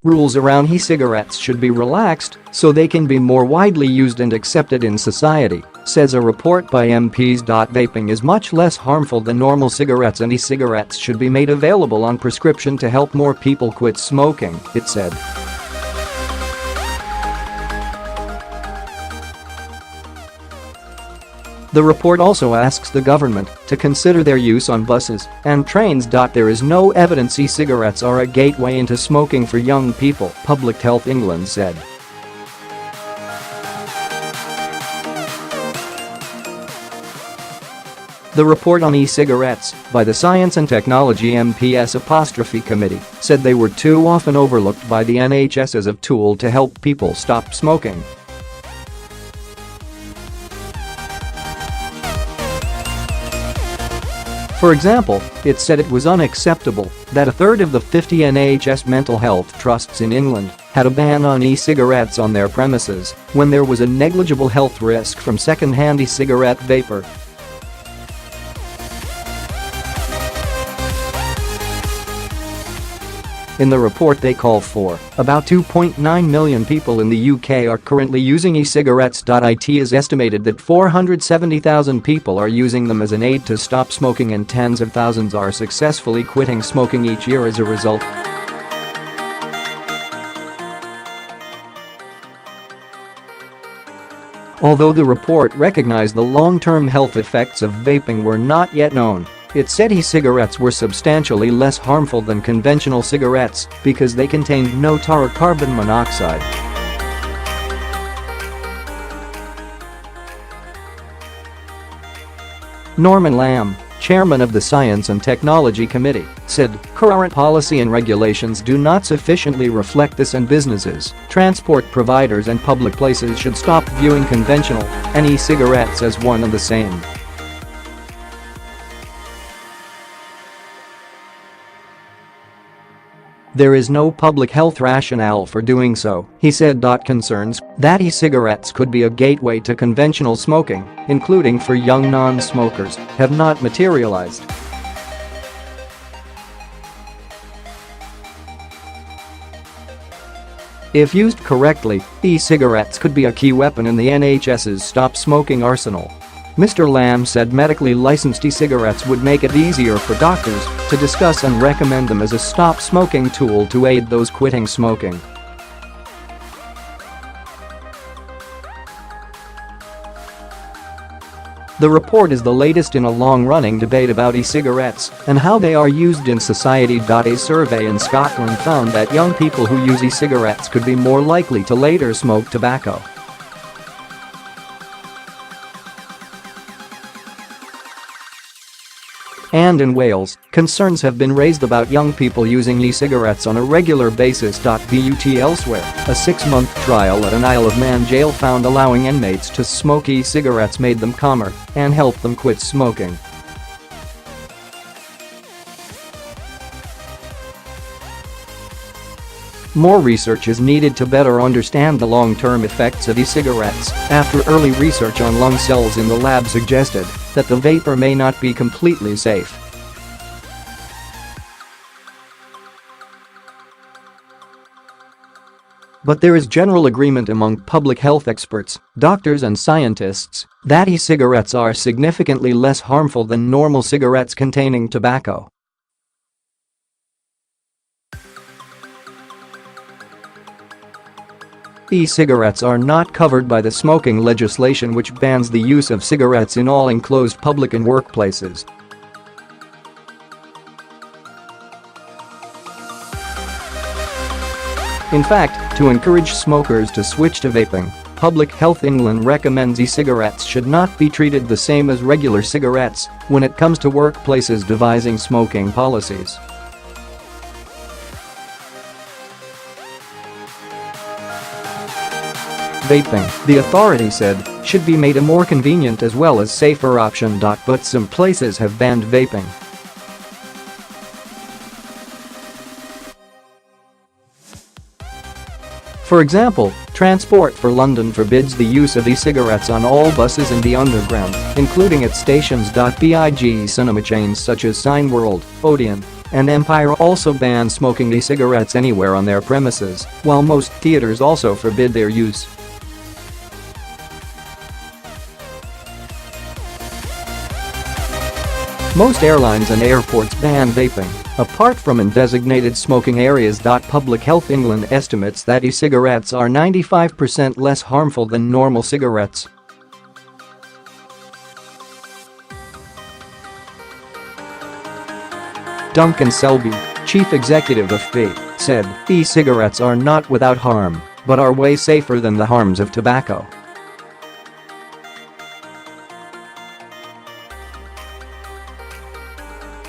rules around e-cigarettes should be relaxed so they can be more widely used and accepted in society, says a report by MPs. Vaping is much less harmful than normal cigarettes and e-cigarettes should be made available on prescription to help more people quit smoking, it said. The report also asks the government to consider their use on buses and trains. There is no evidence e-cigarettes are a gateway into smoking for young people, Public Health England said. The report on e-cigarettes by the Science and Technology MPs' Committee said they were too often overlooked by the NHS as a tool to help people stop smoking. For example, it said it was unacceptable that a third of the 50 NHS mental health trusts in England had a ban on e-cigarettes on their premises when there was a negligible health risk from second-hand e-cigarette vapor. In the report they call for about 2.9 million people in the UK are currently using e-cigarettes. It is estimated that 470,000 people are using them as an aid to stop smoking and tens of thousands are successfully quitting smoking each year as a result. Although the report recognized the long-term health effects of vaping were not yet known, it said e-cigarettes were substantially less harmful than conventional cigarettes because they contained no tar or carbon monoxide. Norman Lamb, chairman of the Science and Technology Committee, said current policy and regulations do not sufficiently reflect this and businesses, transport providers and public places should stop viewing conventional and e-cigarettes as one and the same. There is no public health rationale for doing so, he said. Concerns that e-cigarettes could be a gateway to conventional smoking, including for young non-smokers, have not materialized. If used correctly, e-cigarettes could be a key weapon in the NHS's stop smoking arsenal. Mr. Lamb said medically licensed e-cigarettes would make it easier for doctors to discuss and recommend them as a stop smoking tool to aid those quitting smoking. The report is the latest in a long-running debate about e-cigarettes and how they are used in society. A survey in Scotland found that young people who use e-cigarettes could be more likely to later smoke tobacco. And in Wales, concerns have been raised about young people using e-cigarettes on a regular basis. But elsewhere, a 6-month trial at an Isle of Man jail found allowing inmates to smoke e-cigarettes made them calmer and helped them quit smoking. More research is needed to better understand the long-term effects of e-cigarettes after early research on lung cells in the lab suggested that the vapor may not be completely safe. But there is general agreement among public health experts, doctors and scientists that e-cigarettes are significantly less harmful than normal cigarettes containing tobacco. E-cigarettes are not covered by the smoking legislation which bans the use of cigarettes in all enclosed public and workplaces. In fact, to encourage smokers to switch to vaping, Public Health England recommends e-cigarettes should not be treated the same as regular cigarettes when it comes to workplaces devising smoking policies. Vaping, the authority said, should be made a more convenient as well as safer option. But some places have banned vaping. For example, Transport for London forbids the use of e-cigarettes on all buses in the underground, including at stations. Big cinema chains such as Cineworld, Odeon, and Empire also ban smoking e-cigarettes anywhere on their premises, while most theaters also forbid their use. Most airlines and airports ban vaping, apart from in designated smoking areas. Public Health England estimates that e-cigarettes are 95% less harmful than normal cigarettes. Duncan Selby, chief executive of Vape, said, "E-cigarettes are not without harm, but are way safer than the harms of tobacco."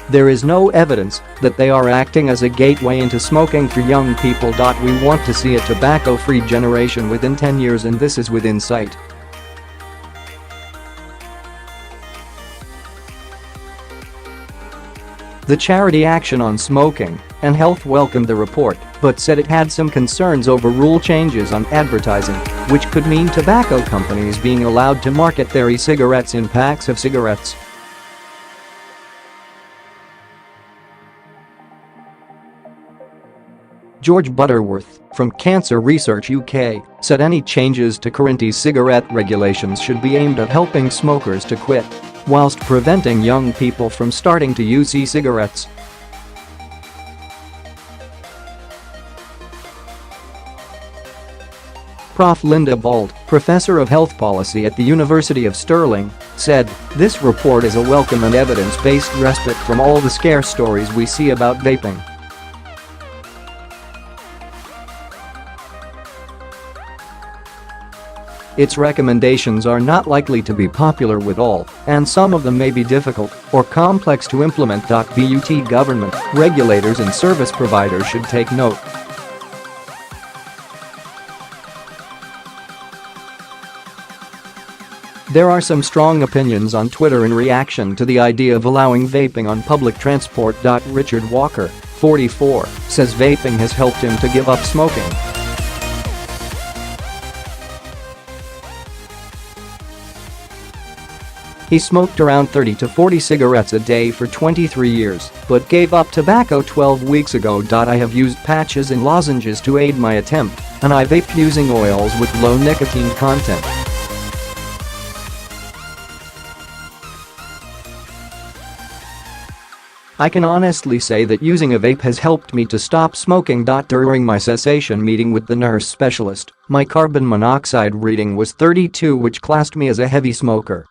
There is no evidence that they are acting as a gateway into smoking for young people. We want to see a tobacco-free generation within 10 years, and this is within sight. The charity Action on Smoking and Health welcomed the report, but said it had some concerns over rule changes on advertising, which could mean tobacco companies being allowed to market their e-cigarettes in packs of cigarettes. George Butterworth, from Cancer Research UK, said any changes to current e-cigarette regulations should be aimed at helping smokers to quit, whilst preventing young people from starting to use e-cigarettes. Prof. Linda Bald, professor of health policy at the University of Stirling, said, "This report is a welcome and evidence-based respite from all the scare stories we see about vaping." Its recommendations are not likely to be popular with all, and some of them may be difficult or complex to implement. But government, regulators and service providers should take note. There are some strong opinions on Twitter in reaction to the idea of allowing vaping on public transport. Richard Walker, 44, says vaping has helped him to give up smoking. He smoked around 30 to 40 cigarettes a day for 23 years, but gave up tobacco 12 weeks ago. I have used patches and lozenges to aid my attempt, and I vape using oils with low nicotine content. I can honestly say that using a vape has helped me to stop smoking. During my cessation meeting with the nurse specialist, my carbon monoxide reading was 32, which classed me as a heavy smoker.